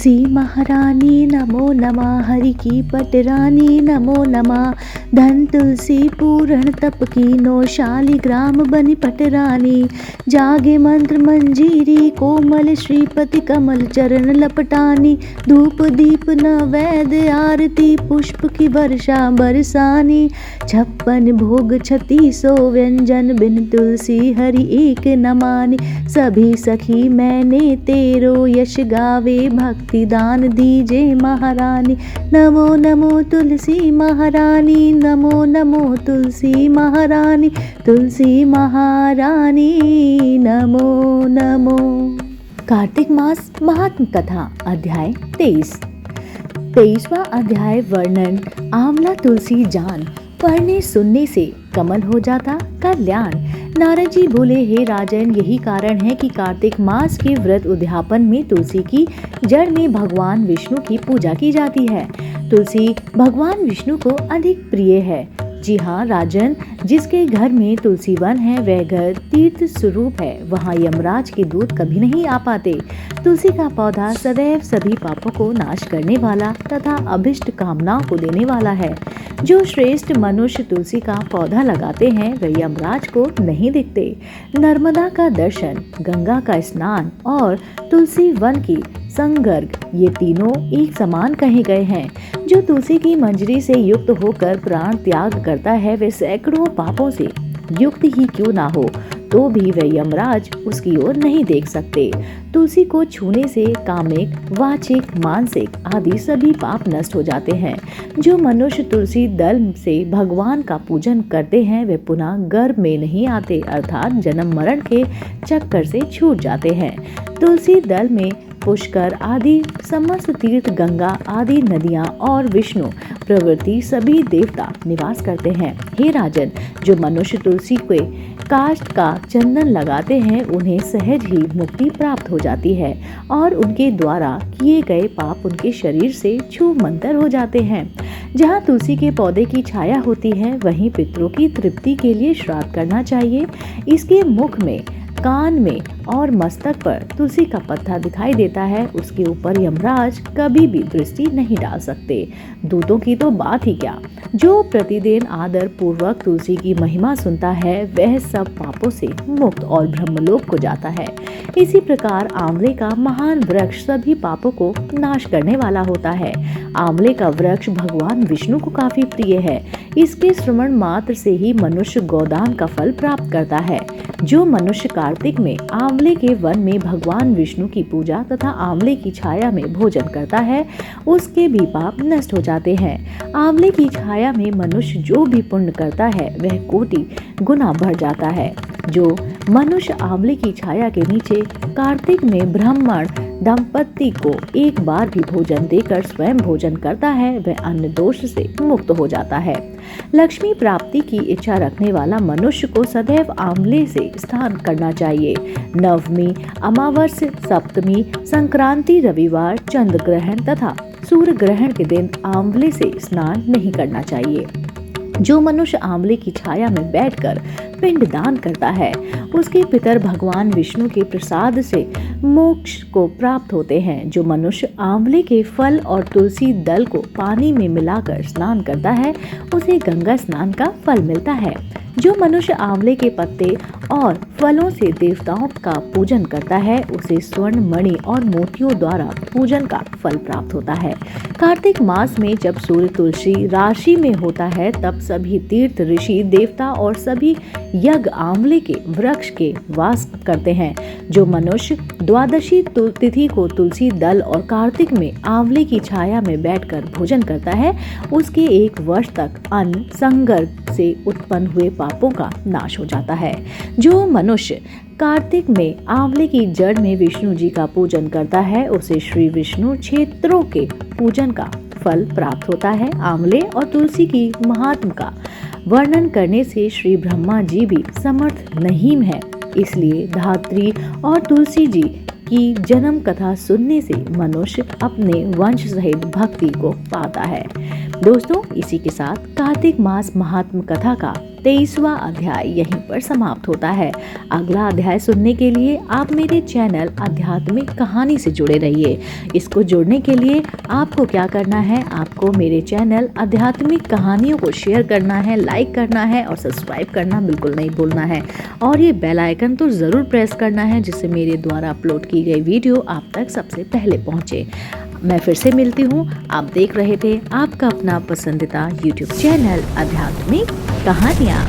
तुलसी महारानी नमो नमः, हरि की पटरानी नमो नमः। धन तुलसी पूर्ण तप कीनो, शालिग्राम बनी पटरानी। जागे मंत्र मंजीरी, कोमल श्रीपति कमल चरण लपटानी। धूप दीप नैवेद्य आरती, पुष्प की वर्षा बरसानी। 56 भोग 3600 व्यंजन, बिन तुलसी हरि एक न मानी। सभी सखी मैंने तेरो, यश गावे भक्ति दान दीजे महारानी। नमो नमो तुलसी महारानी, नमो नमो तुलसी महारानी। तुलसी महारानी नमो नमो। कार्तिक मास महात्म कथा अध्याय 23। 23वां अध्याय वर्णन। आंवला तुलसी जान, पढ़ने सुनने से कमल हो जाता कल्याण। नारद जी बोले, हे राजन, यही कारण है कि कार्तिक मास के व्रत उद्यापन में तुलसी की जड़ में भगवान विष्णु की पूजा की जाती है। तुलसी भगवान विष्णु को अधिक प्रिय है। जी हाँ राजन, जिसके घर में तुलसी वन है वह घर तीर्थ स्वरूप है, वहाँ यमराज के दूत कभी नहीं आ पाते। तुलसी का पौधा सदैव सभी पापों को नाश करने वाला तथा अभिष्ट कामनाओं को देने वाला है। जो श्रेष्ठ मनुष्य तुलसी का पौधा लगाते हैं वे यमराज को नहीं दिखते। नर्मदा का दर्शन, गंगा का स्नान और तुलसी वन की संगर्ग, ये तीनों एक समान कहे गए हैं। जो तुलसी की मंजरी से युक्त होकर प्राण त्याग करता है वे सैकड़ों पापों से युक्त ही क्यों ना हो तो भी वे यमराज उसकी ओर नहीं देख सकते। तुलसी को छूने से कामिक, वाचिक, मानसिक आदि सभी पाप नष्ट हो जाते हैं। जो मनुष्य तुलसी दल से भगवान का पूजन करते हैं वे पुनः गर्भ में नहीं आते, अर्थात जन्म मरण के चक्कर से छूट जाते हैं। तुलसी दल में पुष्कर आदि समस्त तीर्थ, गंगा आदि नदियां और विष्णु प्रवृत्ति सभी देवता निवास करते हैं। हे राजन, जो मनुष्य तुलसी के काष्ठ का चंदन लगाते हैं उन्हें सहज ही मुक्ति प्राप्त हो जाती है और उनके द्वारा किए गए पाप उनके शरीर से छू मंतर हो जाते हैं। जहाँ तुलसी के पौधे की छाया होती है वहीं पितरों की तृप्ति के लिए श्राद्ध करना चाहिए। इसके मुख में, कान में और मस्तक पर तुलसी का पत्ता दिखाई देता है, उसके ऊपर यमराज कभी भी दृष्टि नहीं डाल सकते। दूतों की तो बात ही क्या। जो प्रतिदिन आदर पूर्वक तुलसी की महिमा सुनता है वह सब पापों से मुक्त और ब्रह्मलोक को जाता है। इसी प्रकार आंवले का महान वृक्ष सभी पापों को नाश करने वाला होता है। आंवले का वृक्ष भगवान विष्णु को काफी प्रिय है। इसके श्रवण मात्र से ही मनुष्य गोदान का फल प्राप्त करता है। जो मनुष्य कार्तिक में आंवले के वन में भगवान विष्णु की पूजा तथा आंवले की छाया में भोजन करता है उसके भी पाप नष्ट हो जाते हैं। आंवले की छाया में मनुष्य जो भी पुण्य करता है वह कोटि गुना बढ़ जाता है। जो मनुष्य आंवले की छाया के नीचे कार्तिक में ब्राह्मण दंपति को एक बार भी भोजन देकर स्वयं भोजन करता है वह अन्न दोष से मुक्त हो जाता है। लक्ष्मी प्राप्ति की इच्छा रखने वाला मनुष्य को सदैव आंवले से स्नान करना चाहिए। नवमी, अमावस्या, सप्तमी, संक्रांति, रविवार, चंद्र ग्रहण तथा सूर्य ग्रहण के दिन आंवले से स्नान नहीं करना चाहिए। जो मनुष्य आंवले की छाया में बैठकर पिंड दान करता है उसके पितर भगवान विष्णु के प्रसाद से मोक्ष को प्राप्त होते हैं। जो मनुष्य आंवले के फल और तुलसी दल को पानी में मिलाकर स्नान करता है उसे गंगा स्नान का फल मिलता है। जो मनुष्य आंवले के पत्ते और फलों से देवताओं का पूजन करता है उसे स्वर्ण, मणि और मोतियों द्वारा पूजन का फल प्राप्त होता है। कार्तिक मास में जब सूर्य तुलसी राशि में होता है तब सभी तीर्थ, ऋषि, देवता और सभी यज्ञ आंवले के वृक्ष के वास करते हैं। जो मनुष्य द्वादशी तिथि को तुलसी दल और कार्तिक में आंवले की छाया में बैठकर भोजन करता है उसके 1 वर्ष तक अन्न संसर्ग से उत्पन्न हुए पापों का नाश हो जाता है। जो मनुष्य कार्तिक में आंवले की जड़ में विष्णु जी का पूजन करता है उसे श्री विष्णु क्षेत्रों के पूजन का फल प्राप्त होता है। आंवले और तुलसी की महात्म का वर्णन करने से श्री ब्रह्मा जी भी समर्थ नहीं है, इसलिए धात्री और तुलसी जी की जन्म कथा सुनने से मनुष्य अपने वंश सहित भक्ति को पाता है। दोस्तों, इसी के साथ कार्तिक मास महात्म कथा का 23वां अध्याय यहीं पर समाप्त होता है। अगला अध्याय सुनने के लिए आप मेरे चैनल आध्यात्मिक कहानी से जुड़े रहिए। इसको जुड़ने के लिए आपको क्या करना है, आपको मेरे चैनल आध्यात्मिक कहानियों को शेयर करना है, लाइक करना है और सब्सक्राइब करना बिल्कुल नहीं भूलना है। और ये बेल आइकन तो ज़रूर प्रेस करना है जिससे मेरे द्वारा अपलोड की गई वीडियो आप तक सबसे पहले पहुँचे। मैं फिर से मिलती हूँ। आप देख रहे थे आपका अपना पसंदीदा YouTube चैनल आध्यात्मिक कहानियाँ।